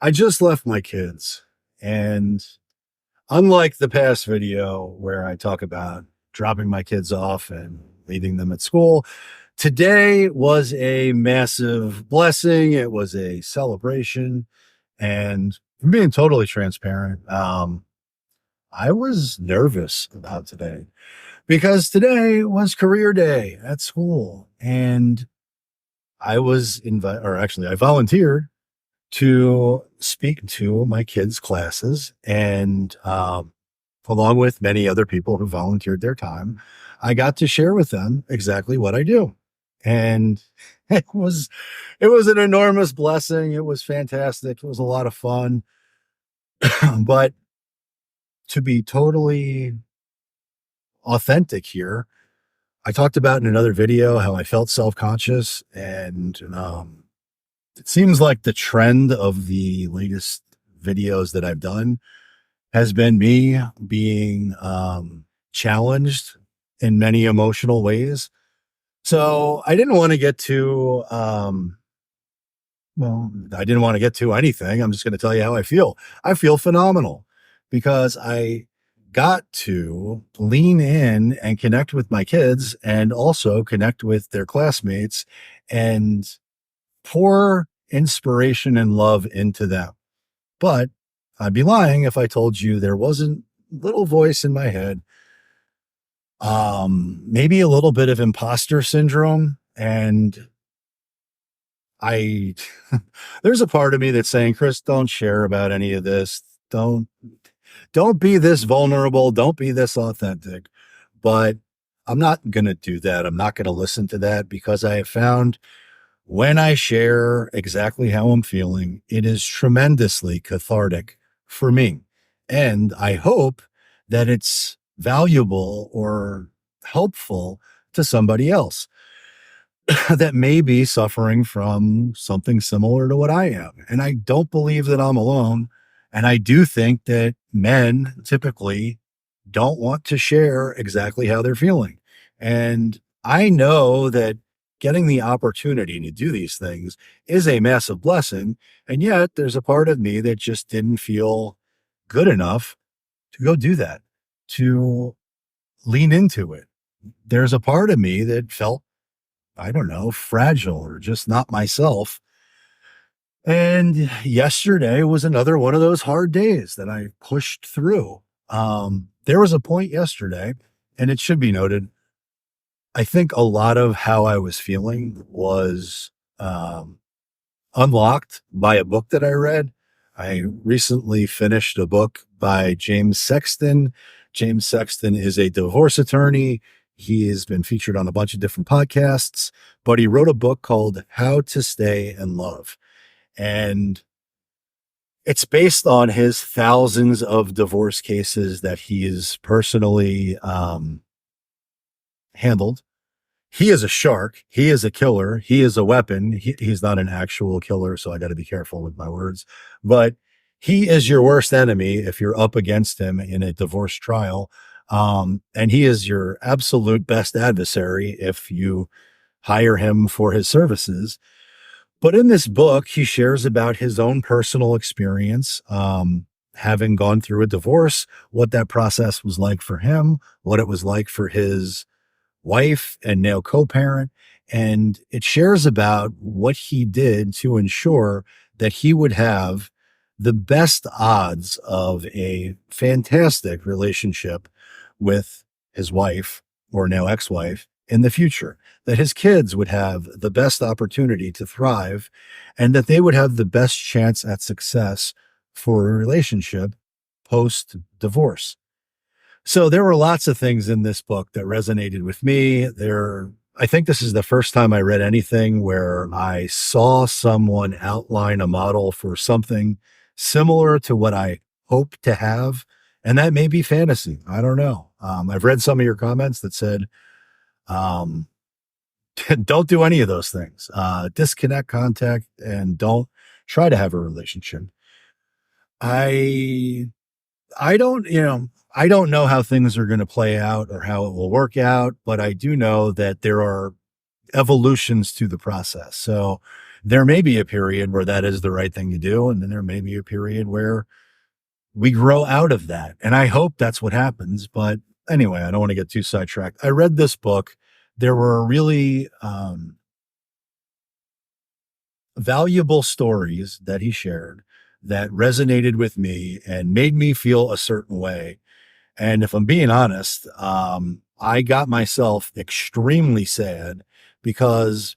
I just left my kids, and unlike the past video where I talk about dropping my kids off and leaving them at school, today was a massive blessing. It was a celebration, and I'm being totally transparent. I was nervous about today because today was career day at school, and I was or actually, I volunteered to speak to my kids' classes, and along with many other people who volunteered their time, I got to share with them exactly what I do. And it was it was an enormous blessing. It was fantastic. It was a lot of fun. But to be totally authentic here, I talked about in another video how I felt self-conscious, and it seems like the trend of the latest videos that I've done has been me being challenged in many emotional ways. So I didn't want to get to, I didn't want to get to anything. I'm just going to tell you how I feel. I feel phenomenal because I got to lean in and connect with my kids and also connect with their classmates and pour inspiration and love into them. But I'd be lying if I told you there wasn't a little voice in my head, maybe a little bit of imposter syndrome. And I, there's a part of me that's saying, Chris, don't share about any of this. Don't be this vulnerable. Don't be this authentic. But I'm not going to do that. I'm not going to listen to that because I have found when I share exactly how I'm feeling, it is tremendously cathartic for me. And I hope that it's valuable or helpful to somebody else that may be suffering from something similar to what I am. And I don't believe that I'm alone. And I do think that men typically don't want to share exactly how they're feeling. And I know that getting the opportunity to do these things is a massive blessing. And yet there's a part of me that just didn't feel good enough to go do that, to lean into it. There's a part of me that felt, I don't know, fragile or just not myself. And yesterday was another one of those hard days that I pushed through. There was a point yesterday, and it should be noted, I think a lot of how I was feeling was unlocked by a book that I read. I recently finished a book by James Sexton. James Sexton is a divorce attorney. He has been featured on a bunch of different podcasts, but he wrote a book called How to Stay in Love. And it's based on his thousands of divorce cases that he has personally handled. He is a shark. He is a killer. He is a weapon. He's not an actual killer, so I got to be careful with my words. But he is your worst enemy if you're up against him in a divorce trial. And he is your absolute best adversary if you hire him for his services. But in this book, he shares about his own personal experience, having gone through a divorce, what that process was like for him, what it was like for his wife and now co-parent. And it shares about what he did to ensure that he would have the best odds of a fantastic relationship with his wife or now ex-wife in the future, that his kids would have the best opportunity to thrive and that they would have the best chance at success for a relationship post divorce. So there were lots of things in this book that resonated with me. I think this is the first time I read anything where I saw someone outline a model for something similar to what I hope to have. And that may be fantasy. I don't know. I've read some of your comments that said, don't do any of those things. Disconnect contact and don't try to have a relationship. I don't, I don't know how things are going to play out or how it will work out, but I do know that there are evolutions to the process. So there may be a period where that is the right thing to do. And then there may be a period where we grow out of that. And I hope that's what happens. But anyway, I don't want to get too sidetracked. I read this book. There were really valuable stories that he shared that resonated with me and made me feel a certain way. And if I'm being honest, I got myself extremely sad because,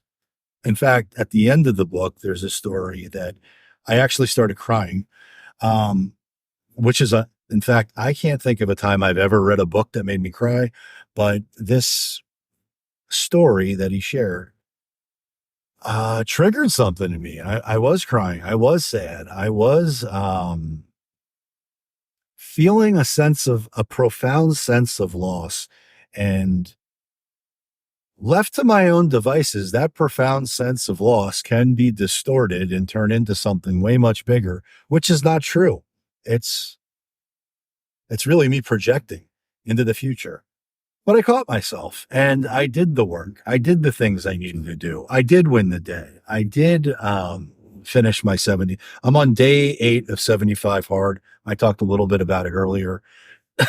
in fact, at the end of the book, there's a story that I actually started crying, um, which is in fact, I can't think of a time I've ever read a book that made me cry, but this story that he shared triggered something in me. I was crying. I was sad. I was feeling a profound sense of loss. And left to my own devices, that profound sense of loss can be distorted and turn into something way much bigger, which is not true. It's it's really me projecting into the future. But I caught myself and I did the work. I did the things I needed to do. I did win the day. I did finish my 70. I'm on day 8 of 75 hard. I talked a little bit about it earlier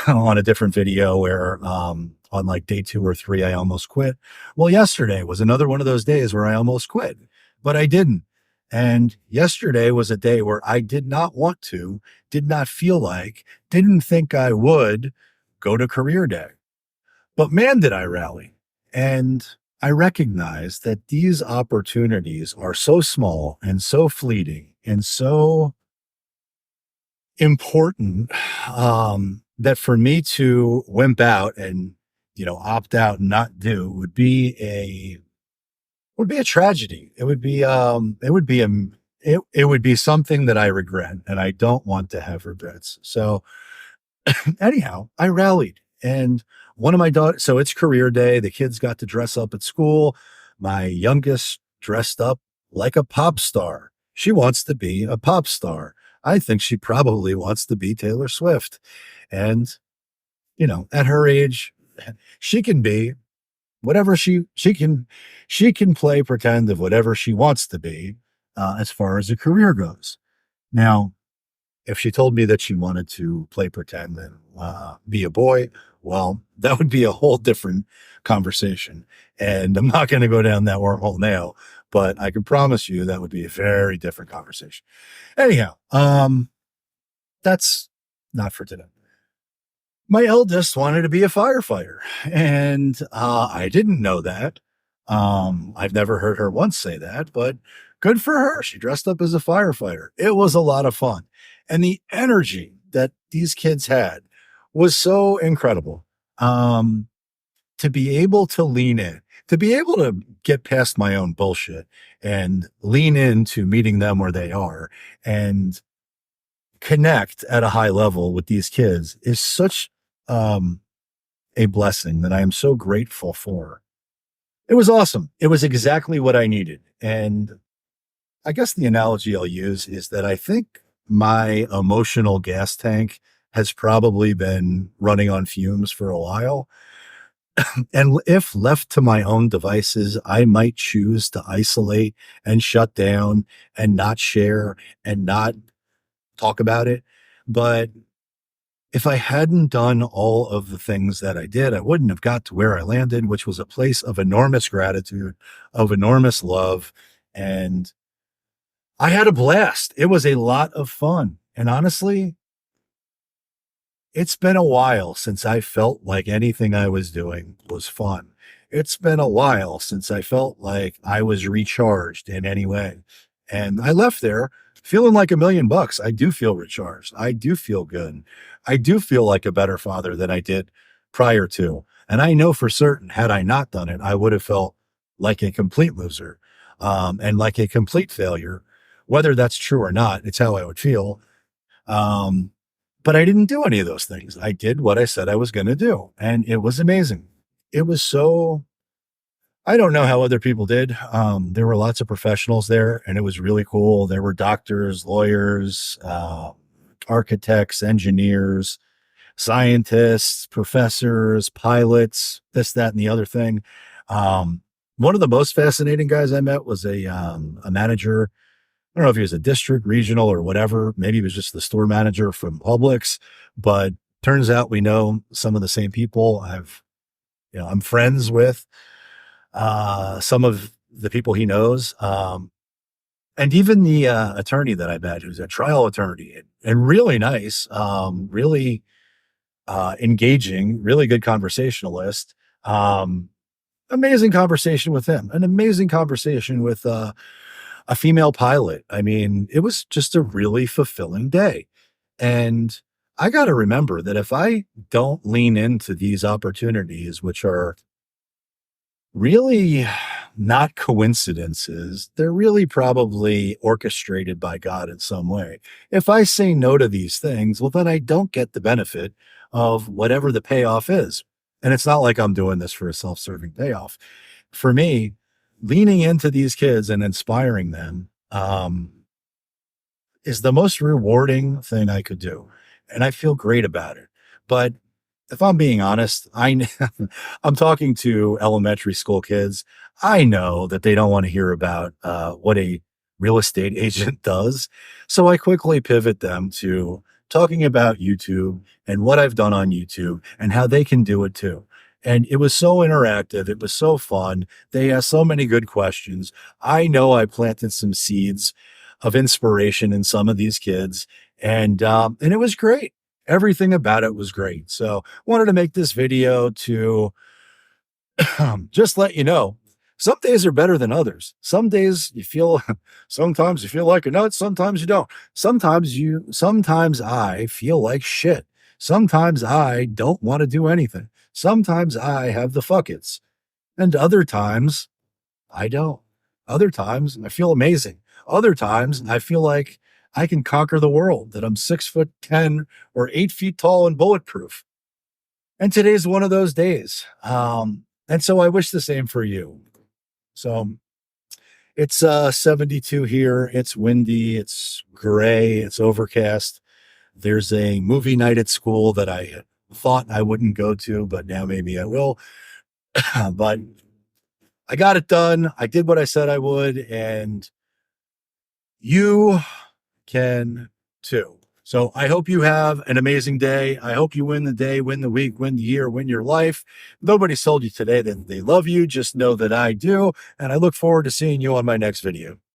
on a different video where on like day 2 or 3, I almost quit. Well, yesterday was another one of those days where I almost quit, but I didn't. And yesterday was a day where I did not want to, did not feel like, didn't think I would go to career day. But man, did I rally. And I recognize that these opportunities are so small and so fleeting and so important, that for me to wimp out and, opt out and not do would be a tragedy. It would be something that I regret, and I don't want to have regrets. So anyhow, I rallied, and one of my daughters, so it's career day. The kids got to dress up at school. My youngest dressed up like a pop star. She wants to be a pop star. I think she probably wants to be Taylor Swift. And, at her age, she can be whatever she can play pretend of whatever she wants to be, as far as a career goes. Now, if she told me that she wanted to play pretend and be a boy, well, that would be a whole different conversation. And I'm not going to go down that wormhole now, but I can promise you that would be a very different conversation. Anyhow, that's not for today. My eldest wanted to be a firefighter, and I didn't know that. I've never heard her once say that, but good for her. She dressed up as a firefighter. It was a lot of fun. And the energy that these kids had was so incredible. To be able to lean in, to be able to get past my own bullshit and lean into meeting them where they are and connect at a high level with these kids is such a blessing that I am so grateful for. It was awesome. It was exactly what I needed. And I guess the analogy I'll use is that I think my emotional gas tank has probably been running on fumes for a while. And if left to my own devices, I might choose to isolate and shut down and not share and not talk about it. But if I hadn't done all of the things that I did, I wouldn't have got to where I landed, which was a place of enormous gratitude, of enormous love. And I had a blast. It was a lot of fun. And honestly, it's been a while since I felt like anything I was doing was fun. It's been a while since I felt like I was recharged in any way. And I left there feeling like $1,000,000. I do feel recharged. I do feel good. I do feel like a better father than I did prior to. And I know for certain, had I not done it, I would have felt like a complete loser, and like a complete failure. Whether that's true or not, it's how I would feel. Um, but I didn't do any of those things. I did what I said I was going to do, and it was amazing. It was so, I don't know how other people did. There were lots of professionals there, and it was really cool. There were doctors, lawyers, architects, engineers, scientists, professors, pilots, this, that, and the other thing. Um, One of the most fascinating guys I met was a manager. I don't know if he was a district, regional, or whatever. Maybe he was just the store manager from Publix, but turns out we know some of the same people. I'm friends with some of the people he knows. And even the attorney that I met, who's a trial attorney and really nice, really engaging, really good conversationalist. Um, Amazing conversation with him, an amazing conversation with a female pilot. I mean, it was just a really fulfilling day. And I got to remember that if I don't lean into these opportunities, which are really not coincidences, they're really probably orchestrated by God in some way. If I say no to these things, well, then I don't get the benefit of whatever the payoff is. And it's not like I'm doing this for a self serving payoff. For me, leaning into these kids and inspiring them is the most rewarding thing I could do. And I feel great about it. But if I'm being honest, I'm talking to elementary school kids. I know that they don't want to hear about what a real estate agent does. So I quickly pivot them to talking about YouTube and what I've done on YouTube and how they can do it too. And it was so interactive. It was so fun. They asked so many good questions. I know I planted some seeds of inspiration in some of these kids, and it was great. Everything about it was great. So wanted to make this video to just let you know, some days are better than others. Some days you feel, sometimes you feel like a nut, sometimes you don't. Sometimes I feel like shit. Sometimes I don't want to do anything. Sometimes I have the fuckets. And other times I don't. Other times I feel amazing. Other times I feel like I can conquer the world, that I'm 6'10" or 8 feet tall and bulletproof. And today's one of those days. And so I wish the same for you. So it's 72 here. It's windy. It's gray. It's overcast. There's a movie night at school that I thought I wouldn't go to, but now maybe I will. But I got it done. I did what I said I would, and you can too. So I hope you have an amazing day. I hope you win the day, win the week, win the year, win your life. Nobody's told you today that they love you. Just know that I do. And I look forward to seeing you on my next video.